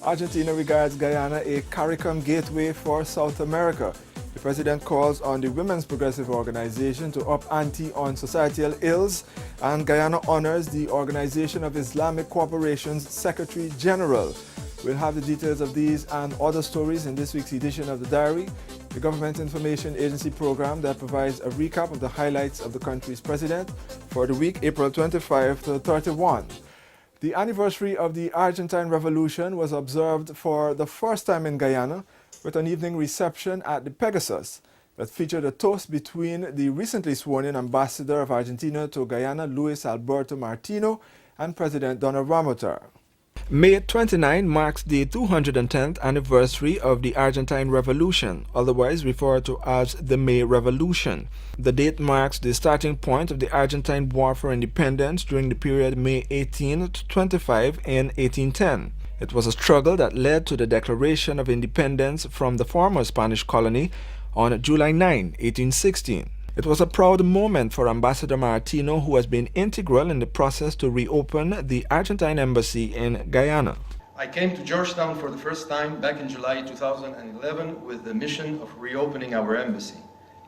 Argentina regards Guyana a CARICOM gateway for South America. The president calls on the Women's Progressive Organization to up ante on societal ills, and Guyana honors the Organization of Islamic Cooperation's Secretary General. We'll have the details of these and other stories in this week's edition of The Diary, the Government Information Agency program that provides a recap of the highlights of the country's president for the week April 25 to 31. The anniversary of the Argentine Revolution was observed for the first time in Guyana with an evening reception at the Pegasus that featured a toast between the recently sworn-in ambassador of Argentina to Guyana, Luis Alberto Martino, and President Dona Ramotar. May 29 marks the 210th anniversary of the Argentine Revolution, otherwise referred to as the May Revolution. The date marks the starting point of the Argentine War for Independence during the period May 18 to 25 in 1810. It was a struggle that led to the declaration of independence from the former Spanish colony on July 9, 1816. It was a proud moment for Ambassador Martino, who has been integral in the process to reopen the Argentine embassy in Guyana. I came to Georgetown for the first time back in July 2011 with the mission of reopening our embassy.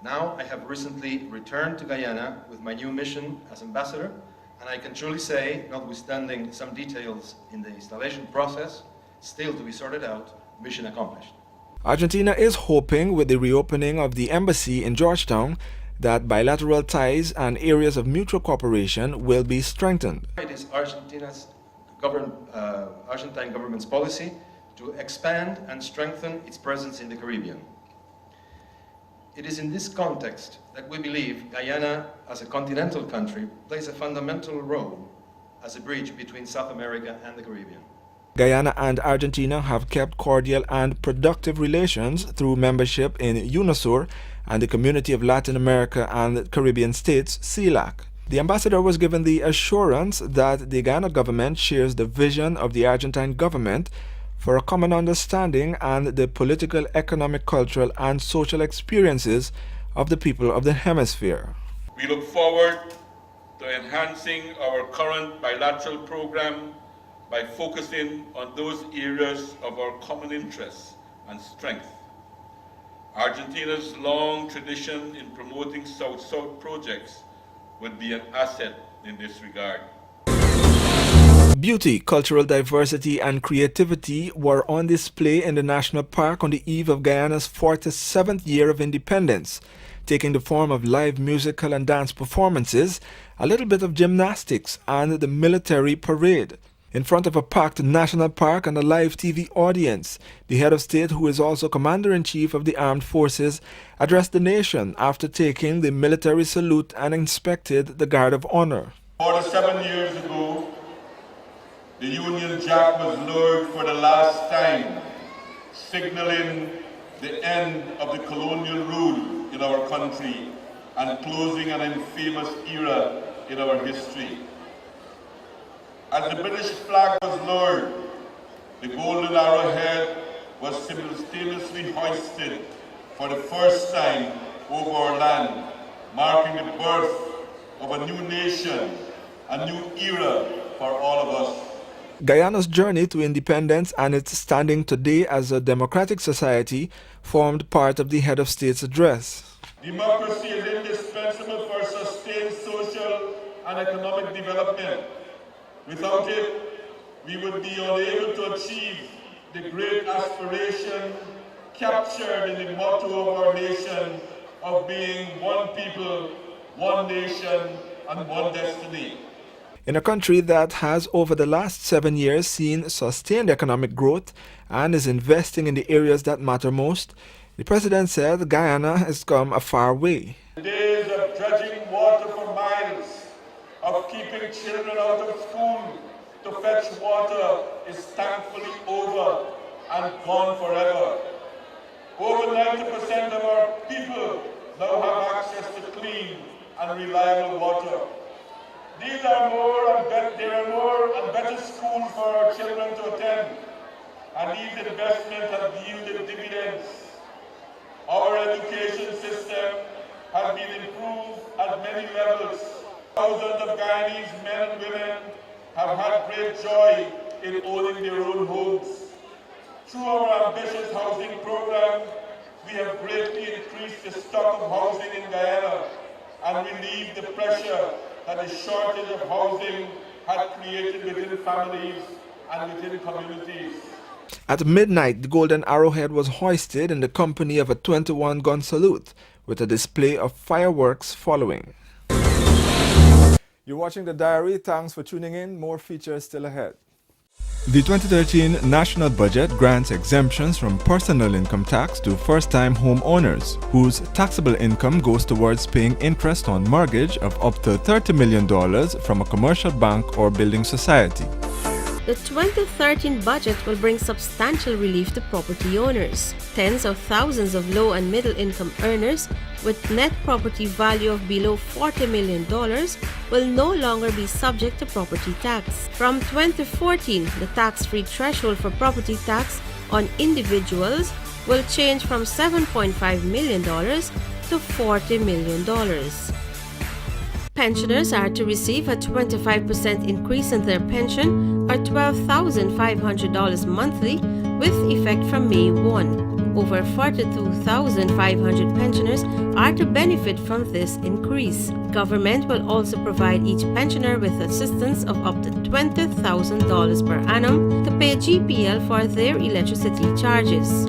Now I have recently returned to Guyana with my new mission as ambassador, and I can truly say, notwithstanding some details in the installation process still to be sorted out, mission accomplished. Argentina is hoping with the reopening of the embassy in Georgetown that bilateral ties and areas of mutual cooperation will be strengthened. It is Argentine government's policy to expand and strengthen its presence in the Caribbean. It is in this context that we believe Guyana, as a continental country, plays a fundamental role as a bridge between South America and the Caribbean. Guyana and Argentina have kept cordial and productive relations through membership in UNASUR and the Community of Latin America and Caribbean States, CELAC. The ambassador was given the assurance that the Guyana government shares the vision of the Argentine government for a common understanding and the political, economic, cultural, and social experiences of the people of the hemisphere. We look forward to enhancing our current bilateral program by focusing on those areas of our common interests and strength. Argentina's long tradition in promoting South-South projects would be an asset in this regard. Beauty, cultural diversity, and creativity were on display in the National Park on the eve of Guyana's 47th year of independence, taking the form of live musical and dance performances, a little bit of gymnastics, and the military parade. In front of a packed national park and a live TV audience, the head of state, who is also Commander-in-Chief of the Armed Forces, addressed the nation after taking the military salute and inspected the Guard of Honor. 47 years ago, the Union Jack was lowered for the last time, signaling the end of the colonial rule in our country and closing an infamous era in our history. As the British flag was lowered, the golden arrowhead was simultaneously hoisted for the first time over our land, marking the birth of a new nation, a new era for all of us. Guyana's journey to independence and its standing today as a democratic society formed part of the head of state's address. Democracy is indispensable for sustained social and economic development. Without it, we would be unable to achieve the great aspiration captured in the motto of our nation of being one people, one nation, and one destiny. In a country that has over the last 7 years seen sustained economic growth and is investing in the areas that matter most, the president said Guyana has come a far way. The days of dredging water for miles, of keeping children out of school to fetch water is thankfully over and gone forever. Over 90% of our people now have access to clean and reliable water. These are more and better schools for our children to attend, and these investments have yielded dividends. Our education system has been improved at many levels. Thousands of Guyanese men and women have had great joy in owning their own homes. Through our ambitious housing program, we have greatly increased the stock of housing in Guyana and relieved the pressure that the shortage of housing had created within families and within communities. At midnight, the Golden Arrowhead was hoisted in the company of a 21-gun salute, with a display of fireworks following. You're watching The Diary. Thanks for tuning in. More features still ahead. The 2013 national budget grants exemptions from personal income tax to first-time homeowners, whose taxable income goes towards paying interest on mortgage of up to $30 million from a commercial bank or building society. The 2013 budget will bring substantial relief to property owners. Tens of thousands of low and middle income earners with net property value of below $40 million will no longer be subject to property tax. From 2014, the tax-free threshold for property tax on individuals will change from $7.5 million to $40 million. Pensioners are to receive a 25% increase in their pension or $12,500 monthly with effect from May 1. Over 42,500 pensioners are to benefit from this increase. Government will also provide each pensioner with assistance of up to $20,000 per annum to pay GPL for their electricity charges.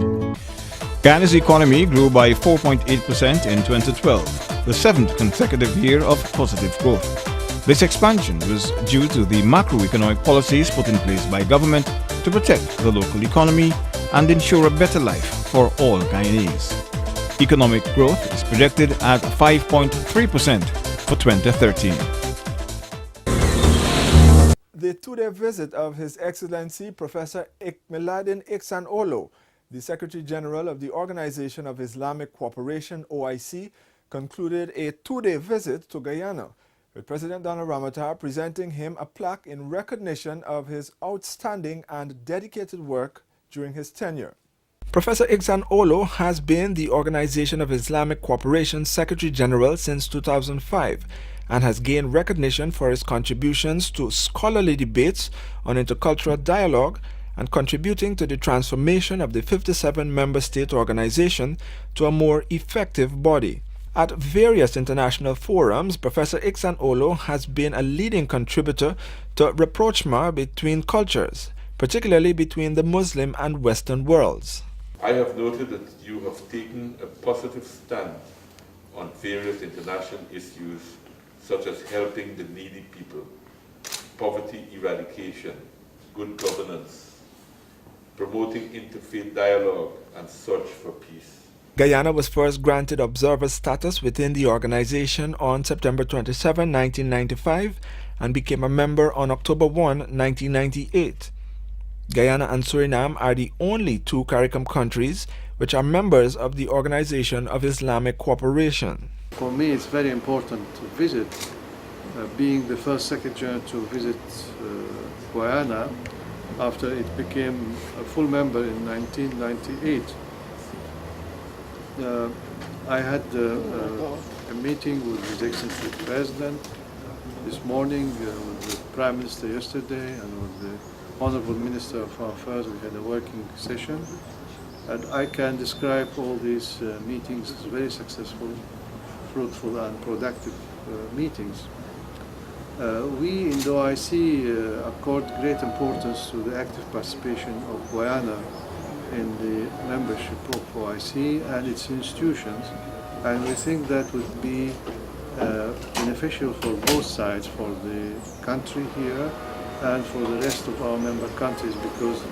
Guyana's economy grew by 4.8% in 2012, the seventh consecutive year of positive growth. This expansion was due to the macroeconomic policies put in place by government to protect the local economy and ensure a better life for all Guyanese. Economic growth is projected at 5.3% for 2013. The two-day visit of His Excellency Professor Ikmeladin Iksan Olo, the Secretary General of the Organization of Islamic Cooperation, OIC, concluded a two-day visit to Guyana, with President Donald Ramotar presenting him a plaque in recognition of his outstanding and dedicated work during his tenure. Professor Iksan Olo has been the Organization of Islamic Cooperation Secretary General since 2005 and has gained recognition for his contributions to scholarly debates on intercultural dialogue and contributing to the transformation of the 57-member state organization to a more effective body. At various international forums, Professor Iksan Olo has been a leading contributor to rapprochement between cultures, particularly between the Muslim and Western worlds. I have noted that you have taken a positive stand on various international issues such as helping the needy people, poverty eradication, good governance, promoting interfaith dialogue and search for peace. Guyana was first granted observer status within the organization on September 27, 1995 and became a member on October 1, 1998. Guyana and Suriname are the only two CARICOM countries which are members of the Organization of Islamic Cooperation. For me, it's very important to visit, being the first Secretary to visit Guyana after it became a full member in 1998. I had a meeting with His Excellency the President this morning, with the Prime Minister yesterday, and with the Honorable Minister of Foreign Affairs. We had a working session, and I can describe all these meetings as very successful, fruitful and productive meetings. We in the OIC accord great importance to the active participation of Guyana in the membership of OIC and its institutions, and we think that would be beneficial for both sides, for the country here and for the rest of our member countries, because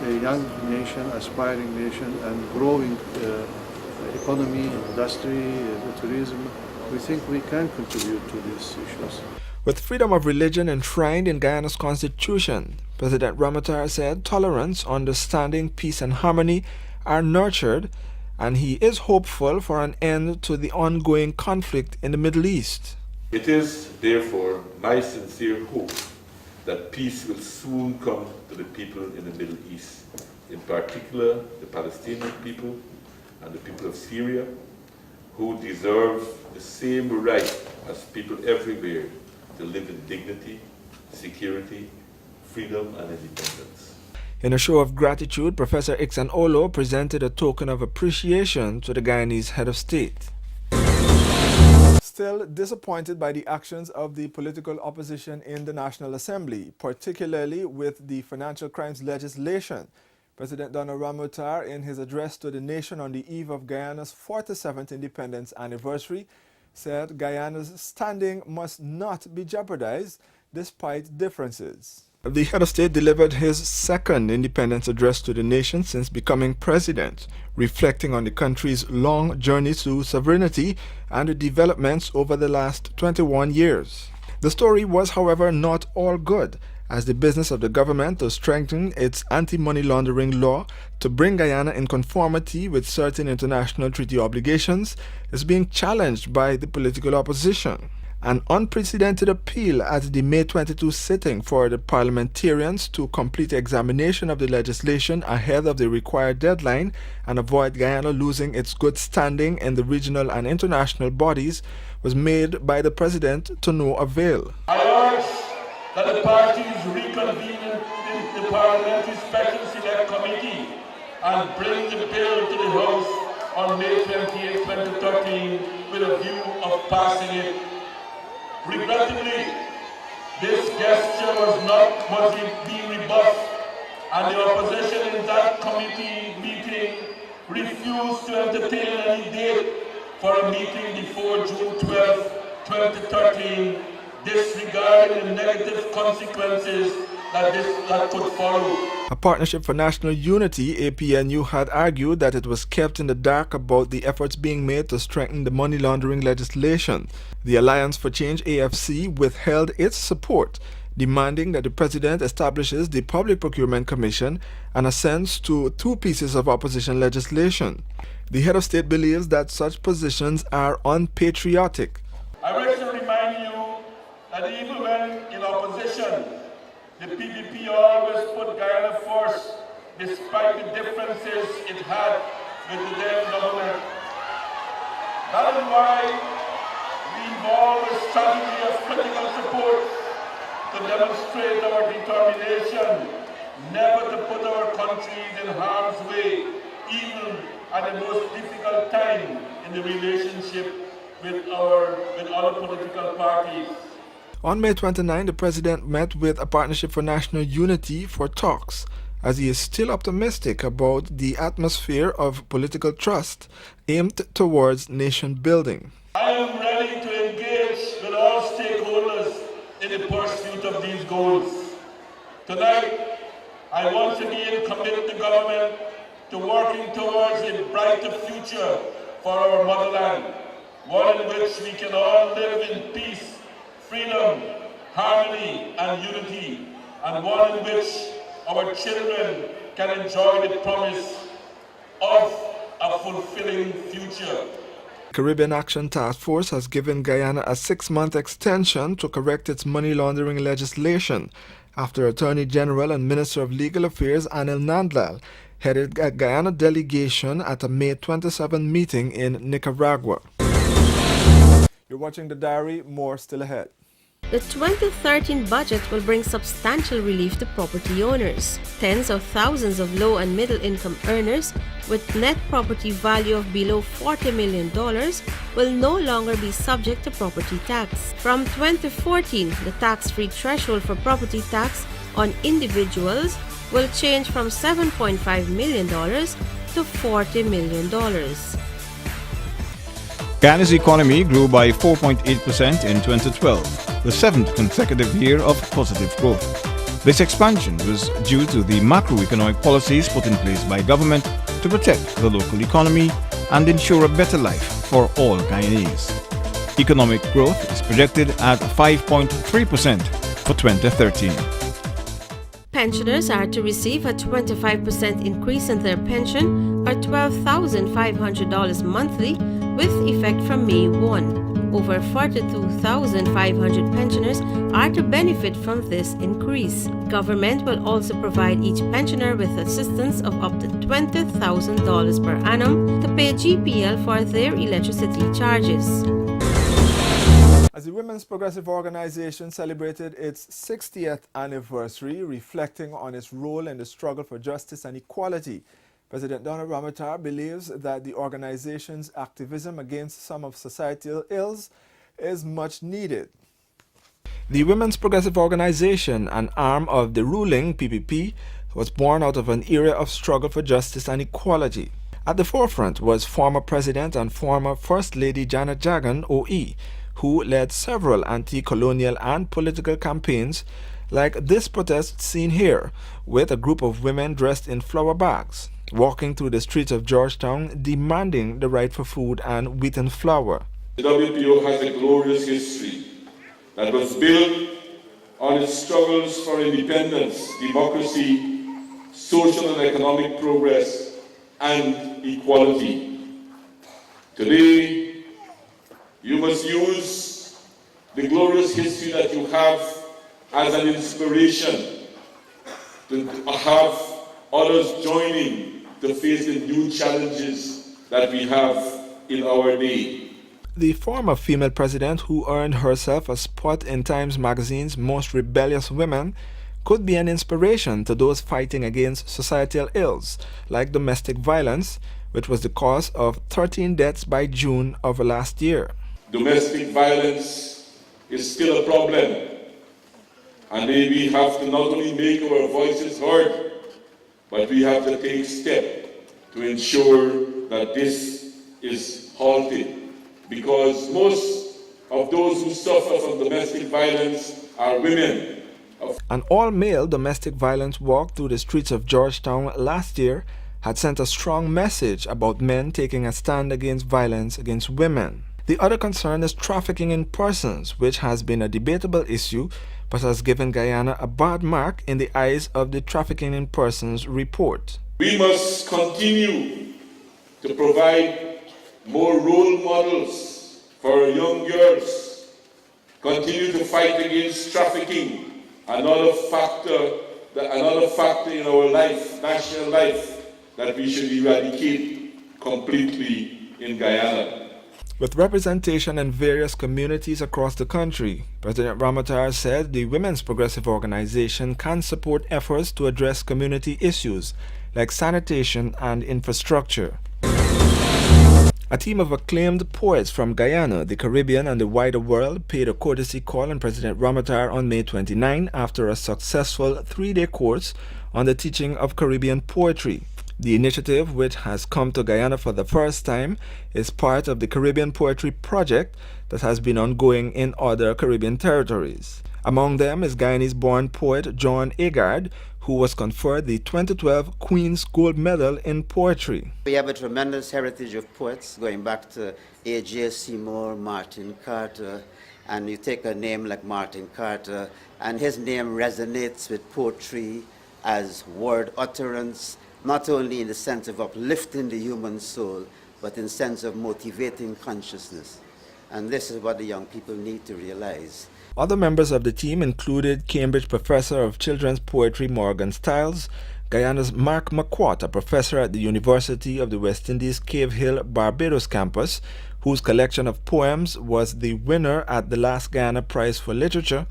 a young nation, aspiring nation, and growing economy, industry, tourism, we think we can contribute to these issues. With freedom of religion enshrined in Guyana's constitution, President Ramotar said tolerance, understanding, peace and harmony are nurtured, and he is hopeful for an end to the ongoing conflict in the Middle East. It is, therefore, my sincere hope that peace will soon come to the people in the Middle East, in particular the Palestinian people and the people of Syria, who deserve the same right as people everywhere to live in dignity, security, freedom and independence. In a show of gratitude, Professor Ixan Olo presented a token of appreciation to the Guyanese head of state. Still disappointed by the actions of the political opposition in the National Assembly, particularly with the financial crimes legislation. President Donald Ramotar, in his address to the nation on the eve of Guyana's 47th independence anniversary, said Guyana's standing must not be jeopardized despite differences. The head of state delivered his second independence address to the nation since becoming president, reflecting on the country's long journey to sovereignty and the developments over the last 21 years. The story was, however, not all good, as the business of the government to strengthen its anti-money laundering law to bring Guyana in conformity with certain international treaty obligations is being challenged by the political opposition. An unprecedented appeal at the May 22 sitting for the parliamentarians to complete examination of the legislation ahead of the required deadline and avoid Guyana losing its good standing in the regional and international bodies was made by the president to no avail. I urge that the parties reconvene in the Parliamentary Special Select Committee and bring the bill to the House on May 28, 2013 with a view of passing it. Regrettably, this gesture was being rebuffed, and the opposition in that committee meeting refused to entertain any date for a meeting before June 12, 2013, disregarding the negative consequences that could follow. A Partnership for National Unity, APNU, had argued that it was kept in the dark about the efforts being made to strengthen the money laundering legislation. The Alliance for Change, AFC, withheld its support, demanding that the president establishes the Public Procurement Commission and assents to two pieces of opposition legislation. The head of state believes that such positions are unpatriotic. I wish to remind you that even when in opposition, the PPP always put Guyana first, despite the differences it had with the then government. That is why we involve a strategy of critical support to demonstrate our determination never to put our countries in harm's way, even at the most difficult time in the relationship with other political parties. On May 29, the president met with a Partnership for National Unity for talks, as he is still optimistic about the atmosphere of political trust aimed towards nation building. I am ready to engage with all stakeholders in the pursuit of these goals. Tonight, I once again commit the government to working towards a brighter future for our motherland, one in which we can all live in peace, freedom, harmony, and unity, and one in which our children can enjoy the promise of a fulfilling future. Caribbean Action Task Force has given Guyana a 6-month extension to correct its money laundering legislation after Attorney General and Minister of Legal Affairs Anil Nandlal headed a Guyana delegation at a May 27 meeting in Nicaragua. You're watching The Diary, more still ahead. The 2013 budget will bring substantial relief to property owners. Tens of thousands of low and middle income earners with net property value of below $40 million will no longer be subject to property tax. From 2014, the tax-free threshold for property tax on individuals will change from $7.5 million to $40 million. Guyana's economy grew by 4.8% in 2012, the 7th consecutive year of positive growth. This expansion was due to the macroeconomic policies put in place by government to protect the local economy and ensure a better life for all Guyanese. Economic growth is projected at 5.3% for 2013. Pensioners are to receive a 25% increase in their pension, or $12,500 monthly, with effect from May 1. Over 42,500 pensioners are to benefit from this increase. Government will also provide each pensioner with assistance of up to $20,000 per annum to pay GPL for their electricity charges. As the Women's Progressive Organization celebrated its 60th anniversary, reflecting on its role in the struggle for justice and equality, President Donna Ramotar believes that the organization's activism against some of societal ills is much needed. The Women's Progressive Organization, an arm of the ruling PPP, was born out of an era of struggle for justice and equality. At the forefront was former President and former First Lady Janet Jagan, OE, who led several anti-colonial and political campaigns like this protest seen here, with a group of women dressed in flower bags, walking through the streets of Georgetown demanding the right for food and wheaten flour. The WPO has a glorious history that was built on its struggles for independence, democracy, social and economic progress, and equality. Today, you must use the glorious history that you have as an inspiration to have others joining to face the new challenges that we have in our day. The former female president, who earned herself a spot in Times Magazine's Most Rebellious Women, could be an inspiration to those fighting against societal ills like domestic violence, which was the cause of 13 deaths by June of last year. Domestic violence is still a problem, and we have to not only make our voices heard, but we have to take steps to ensure that this is halted. Because most of those who suffer from domestic violence are women. An all-male domestic violence walk through the streets of Georgetown last year had sent a strong message about men taking a stand against violence against women. The other concern is trafficking in persons, which has been a debatable issue but has given Guyana a bad mark in the eyes of the Trafficking in Persons report. We must continue to provide more role models for young girls, continue to fight against trafficking, another factor in our life, national life, that we should eradicate completely in Guyana. With representation in various communities across the country, President Ramotar said the Women's Progressive Organization can support efforts to address community issues like sanitation and infrastructure. A team of acclaimed poets from Guyana, the Caribbean, and the wider world paid a courtesy call on President Ramotar on May 29 after a successful 3-day course on the teaching of Caribbean poetry. The initiative, which has come to Guyana for the first time, is part of the Caribbean Poetry Project that has been ongoing in other Caribbean territories. Among them is Guyanese-born poet John Agard, who was conferred the 2012 Queen's Gold Medal in Poetry. We have a tremendous heritage of poets going back to A.J. Seymour, Martin Carter, and you take a name like Martin Carter, and his name resonates with poetry as word utterance, not only in the sense of uplifting the human soul, but in the sense of motivating consciousness. And this is what the young people need to realize. Other members of the team included Cambridge Professor of Children's Poetry Morgan Stiles, Guyana's Mark McQuart, a professor at the University of the West Indies Cave Hill, Barbados campus, whose collection of poems was the winner at the last Guyana Prize for Literature,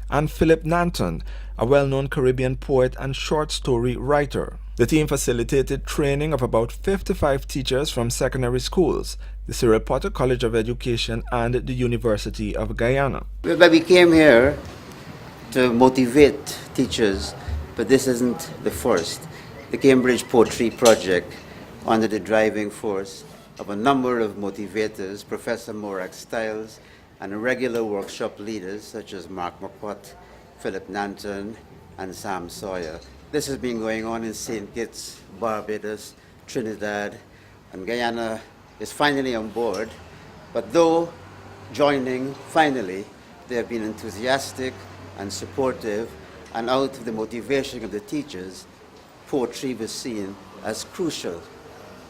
and Philip Nanton, a well-known Caribbean poet and short story writer. The team facilitated training of about 55 teachers from secondary schools, the Cyril Potter College of Education, and the University of Guyana. But we came here to motivate teachers, but this isn't the first. The Cambridge Poetry Project, under the driving force of a number of motivators, Professor Morak Stiles, and regular workshop leaders such as Mark McQuart, Philip Nanton, and Sam Sawyer. This has been going on in St. Kitts, Barbados, Trinidad, and Guyana is finally on board. But though joining finally, they have been enthusiastic and supportive, and out of the motivation of the teachers, poetry was seen as crucial,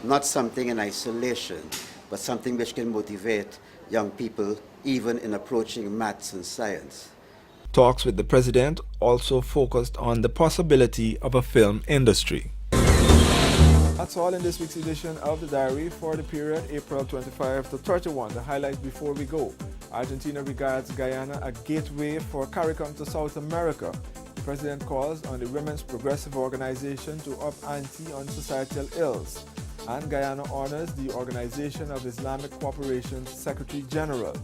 not something in isolation, but something which can motivate young people even in approaching maths and science. Talks with the president also focused on the possibility of a film industry. That's all in this week's edition of the Diary for the period April 25 to 31. The highlights before we go. Argentina regards Guyana a gateway for CARICOM to South America. The President calls on the Women's Progressive Organization to up ante on societal ills. And Guyana honors the Organization of Islamic Cooperation's Secretary General.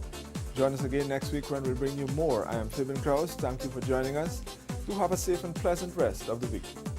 Join us again next week when we'll bring you more. I am Stephen Krause. Thank you for joining us. Do have a safe and pleasant rest of the week.